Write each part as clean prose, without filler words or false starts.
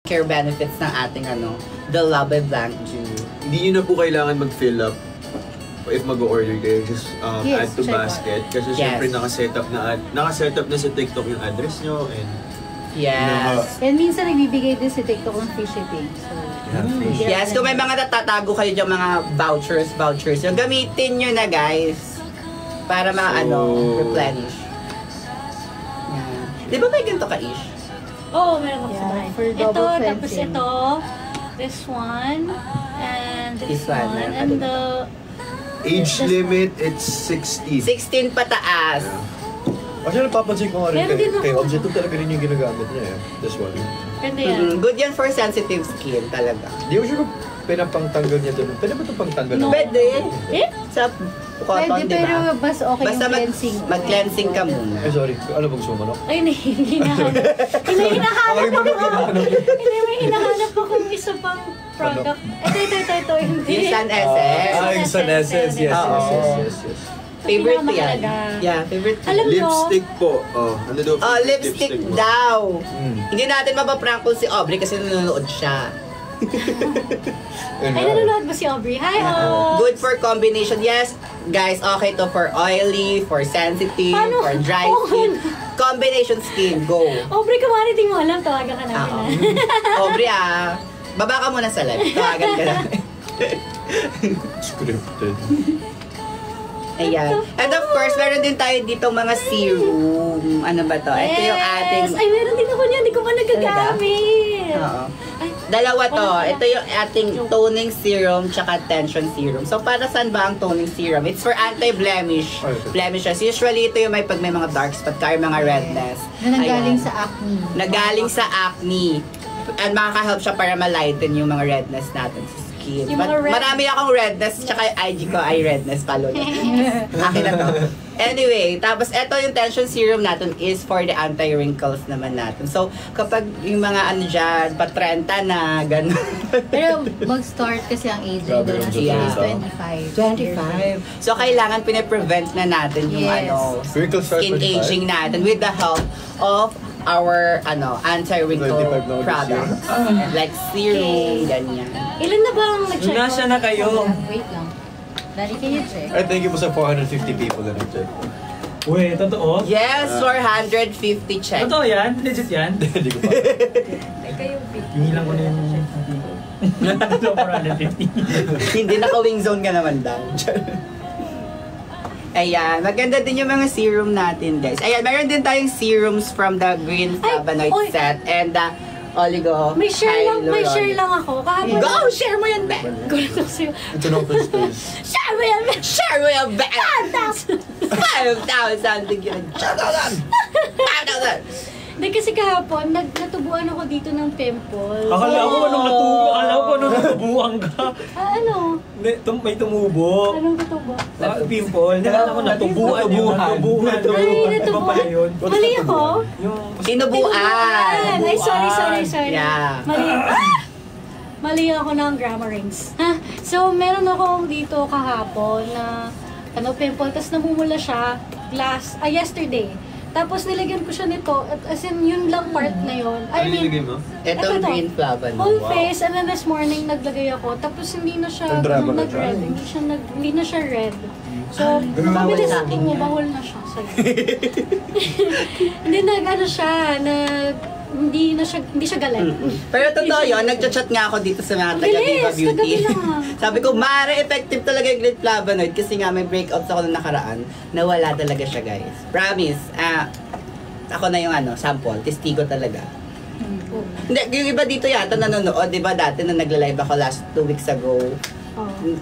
care benefits ng ating the Labe Blanc Dew. Hindi nyo na po kailangan mag-fill up if mag-order kayo, just add to basket. Kasi syempre naka-setup na sa TikTok yung address nyo and and minsan nagbibigay din si TikTok ng free shipping. So, yes, kung may mga natatago kayo dyan, mga vouchers, yung gamitin nyo na guys para replenish. Di ba may ganito ka-ish? Oo, meron ako sa for ito, double tapos fencing. ito, this one, and this one, one, and the... age limit, it's 16. 16 pataas. Actually, napapansin ko nga rin Meron din kay ako. Obs, ito talaga rin yung ginagamit niya eh. This one. Ganda yan. Good yan for sensitive skin talaga. Di ko sure kung pinapangtanggal niya doon. Pwede ba ito pangtanggal? No. Pwede. Eh? Sa cotton, pwede, di pero ba? mas okay Basta yung cleansing. mag-cleansing ka muna. Ay, sorry. Ano bang sumanok? Ay, hinahanap. Hindi, may hinahanap akong isa pang product. Ito. Hindi. Yung Sun Essence. Yung Sun Essence. Yes. Favorite yan. Pinakamahalaga. Yeah, favorite. Alam mo, Lipstick po. Ano daw? Lipstick mo? daw. Hindi natin mapaprank si Aubrey kasi nanonood siya. ay, nanonood ba si Aubrey? Hi, Aubrey! Good for combination. Yes, guys, okay to for oily, for sensitive, for dry skin. Combination skin, go. Aubrey, kung ano di mo alam, tawagan ka namin. Aubrey, baba ka muna sa live. Tawagan ka na. Scripted. Ayan. And of course, meron din tayo dito mga serum. Ano ba to? Ito yung ating... Ay, meron din ako niyan. Hindi ko pa nagagamit. Oo. Dalawa to. Ito yung ating toning serum tsaka tension serum. So, para saan ba ang toning serum? It's for anti-blemish. Blemishes. Usually, ito yung pag may mga dark spot ka, mga redness. Na nanggaling sa acne. Nagaling sa acne. And makaka-help siya para ma-lighten yung mga redness natin sa skin. Marami akong redness, tsaka yung IG ko ay redness palo. Akin na to. Anyway, tapos ito yung tension serum natin is for the anti-wrinkles naman natin. So, kapag yung mga dyan, pa-30 na, gano'n. Pero mag-start kasi ang age doon na siya is 25. So, kailangan pine-prevent na natin yung skin aging natin with the help of our anti-wrinkle products. Like serum, ganyan. Ilan na ba ang nag-check? Nasa na kayo? Wait lang. Dari kayo check. I thank you po sa 450 people na nag-check. Uy, totoo? Yes, 450 check. Totoo yan? Legit yan? Hindi ko pa. Hingilan ko na yung... Totoo, 450. Hindi naka-wing zone ka naman daw. Ayan, maganda din yung mga serum natin, guys. Ayan, meron din tayong serums from the Green Flavonoid set and the Oligo May share lang ako. Kahapon. Go! Share mo yan, be! Gulat ako sa'yo. Ito na open space. Share mo yan, be! Share mo yan, be! 5,000! Tigyan. 5,000! Hindi kasi kahapon, natubuan ako dito ng pimple. Akala ko anong natubuan ka. Ano? May tumubo. Anong natubo? Pimple. Nakala ko natubuan. Ay, natubuan. Mali ako? Tinubuan! Ay, sorry. Yeah. Mali ako ng grammar rings. So, meron ako dito kahapon na pimple, tapos namumula siya yesterday. Tapos nilagyan ko siya nito, as in yun lang part na yun. Ano nilagay mo? Itong Green Flavonoid. Whole face, and then this morning naglagay ako. Tapos hindi na siya nag-red. Hindi na siya red. So, mabilis ako, bawal na siya. Hindi hindi siya galit. Pero totoo yun, nagchat-chat nga ako dito sa mga taga-Diva Beauty. Sabi ko, mare effective talaga yung Green Flavonoid kasi nga may breakouts ako nung nakaraan na wala talaga siya, guys. Promise. Ako na yung sample. Testigo talaga. Hindi, yung iba dito yata nanonood, di ba dati na nagla-live ako last 2 weeks ago.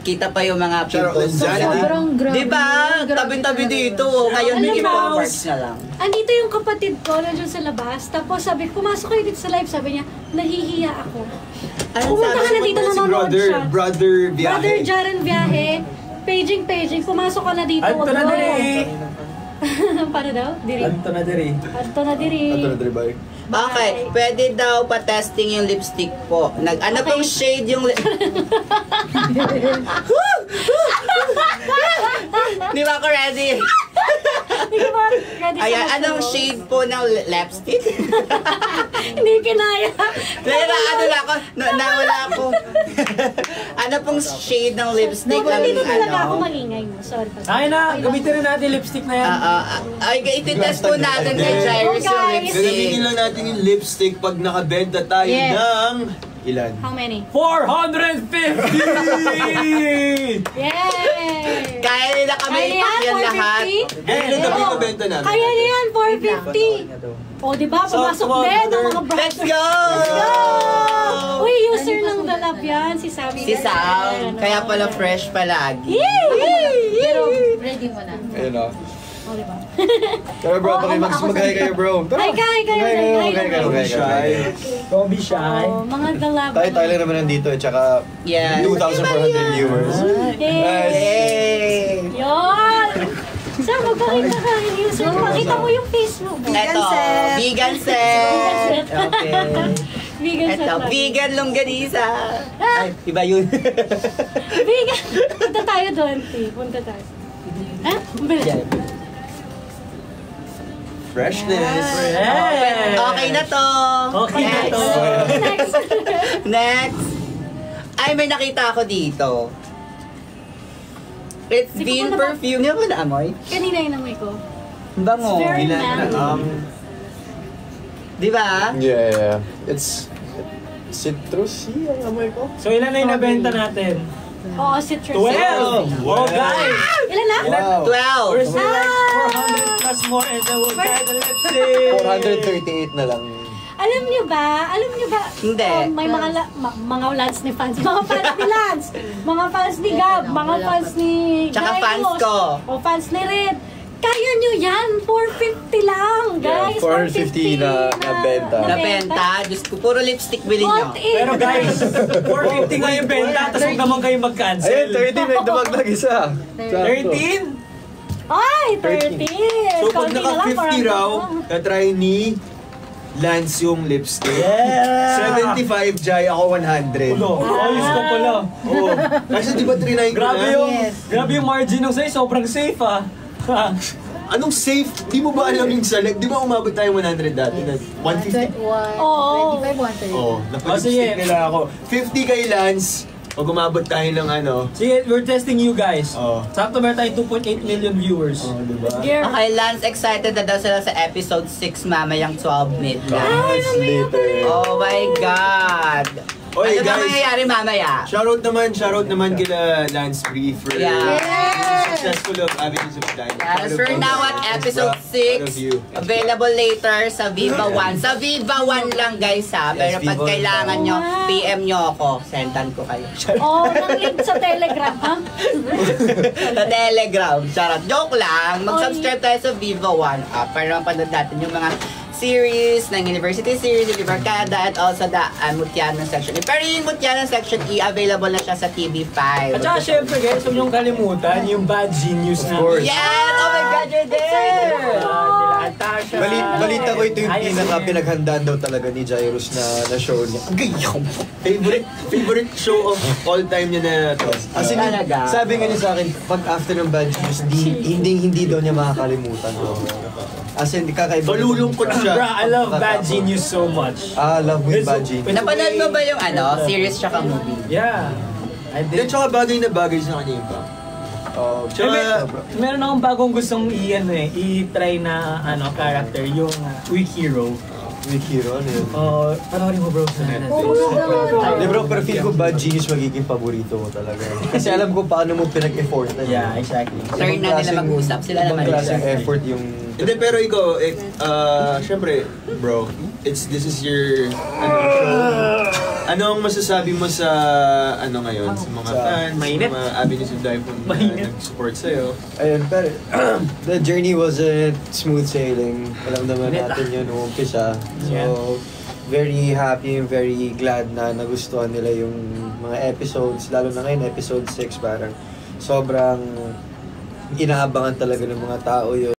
Kita pa yung mga pimples. Sobrang grabe. Diba? Tabi-tabi dito. Ngayon may ibang parts na lang. Andito yung kapatid ko, nandiyan sa labas. Tapos sabi ko, pumasok kayo dito sa live. Sabi niya, nahihiya ako. Pumunta ka na dito, nanonood siya. Brother Biyahe. Brother Jaren Biyahe. Paging. Pumasok ka na dito. Anto na diri. Paano daw? Diri. Anto na diri. Anto na diri. Bye. Okay, pwede daw pa-testing yung lipstick po. Pong shade yung Di ba ako ready? Hindi ko ba ready sa Ayan, anong masunod? shade po ng lipstick? Hindi kinaya. Pero ano lang ako, nawala ako. Ano pong shade ng lipstick? Hindi Ang talaga ako ano? magingay mo. Sorry. Ay na, gamitin na natin lipstick na yan. Ay, ititest po natin kay Jairus yung Oh, guys. lipstick. Gagamitin lang natin yung lipstick pag nakabenta tayo Yes. ng... Ilan? How many? 450! Yay! Kaya nila kami Kaya yan, yan lahat. 450? Ilan na pinabenta namin? Kaya niyan, 450. O, diba? Pumasok So, din ang mga brands. Let's go! Uy, user ng Dalap yan. Si Sam. Si Sam, kaya pala fresh palagi. Pero ready mo na. Ayun o. O, diba? Pero bro, Oo, mag-hi ako kayo kayo, bro. Hi, kayo. Don't be shy. Oh, mga Dalap. Tayo lang naman nandito at saka Yes. 2,400 viewers. Nice. Yay! Yun! Sir, magpakita ka. User, pakita mo yung Facebook. Eto, vegan set. Okay. Vegan set Eto, lang. vegan longganisa. Ay, iba yun. Vegan. Punta tayo doon, T. Punta tayo. Ha? Yan. Freshness. Okay na to. Okay na to. Next. Next. Ay, may nakita ako dito. It's Di ko Bean pa perfume. Hindi mo na amoy? Kanina yung amoy ko. Ang bango. It's very Ilan na? manly. Di ba? Yeah. It's citrusy ang amoy ko. So ilan na yung nabenta natin? Oo, citrus. 12! Oh guys! Ilan na? Wow. 12. We're still like 400 plus more and then we'll try the lipstick! 438 na lang. Alam niyo ba? Hindi. May mga Lance ni fans. Mga fans ni Lance. Mga fans ni Gab. Mga fans ni Tsaka Gaius. fans ko. O fans ni Red. Kaya nyo yan. 450 lang, guys. Yeah, 450 na benta. Nabenta. Diyos ko, puro lipstick bilhin nyo. Bought in. Pero guys, 450 nga yung benta, tapos huwag naman kayo mag-cancel. Ayun, 30 may dumagdag isa. 13? Ay, 30. So pag Konti na lang, naka 50 parang- raw, katry ni Lance yung lipstick. Yeah! 75, Jai, ako 100. Ulo, ayos ka pala. Oo. Kasi di ba 39 ko Grabe na? grabe yung margin ng sa'yo, sobrang safe ah. Anong safe? Di mo ba alam yung select? Di ba umabot tayo 100 dati? 150? Oo. 25, 130. Oo. Napalipstick sige. nila ako. 50 kay Lance. Pag umabot tayo ng ano. Sige, we're testing you guys. Oo. Sakto meron tayong 2.8 million viewers. Oo, di ba? Gear. Okay, Lance, excited na daw sila sa episode 6 mamayang 12 midnight. Months later. Oh my God! Oy, Ano ba guys. mangyayari mamaya? Shoutout naman kila Lance Bree for Yeah. successful of Avenues of Time. Yes, we're now at episode 6. Available later sa Viva 1. Sa Viva 1 lang guys ha. Pero Yes, pag Viva kailangan nyo, Wow. PM nyo ako. Sendan ko kayo. Oh, nang link sa Telegram, ha? Sa Telegram. Charot. Joke lang. Mag-subscribe tayo sa Viva 1 app para mapanood natin yung mga series ng University Series, yung Barkada, at also the Mutyanan section. Pero yung Mutyanan section, available na siya sa TV5. At saka syempre guys, huwag niyong kalimutan yung Bad Genius na. Of course. Yes! Oh my God, you're there! Tasha. Balita ko ito yung Ayos pinaka yan. pinaghandaan daw talaga ni Jairus na show niya. Ang gayaw! Favorite show of all time niya na to. As in, Talaga? sabi nga niya sa akin, pag after ng Bad Genius, hindi daw niya makakalimutan. As in, kakaiba. Malulungkot siya. Bro, I love Bad Genius so much. Love with Bad Genius. Napanood mo ba yung series tsaka movie? Yeah. I Then did. tsaka bagay na bagay sa kanya yung ba? Tsaka, Meron akong bagong gustong i-try na character, yung Weak Hero. With Hero, ano yun? Panoorin mo bro sa Netflix. Hindi bro, pero feel ko Bad Genius magiging paborito mo talaga. Kasi alam ko paano mo pinag-effortan. Yeah, exactly. Turn na nila mag-usap. Sila naman Ibang klaseng yung effort yung... hindi pero ikaw, syempre, bro, this is your, show. Ano ang masasabi mo sa, ngayon, sa mga fans, Mainit. sa mga Avenues of Life na Mainit. nag-support sa'yo? Ayun, pero the journey wasn't smooth sailing. Alam naman Mainit, natin yun nung umpisa. So, Yeah. very happy and very glad na nagustuhan nila yung mga episodes. Lalo na ngayon, episode 6, parang sobrang inaabangan talaga ng mga tao yun.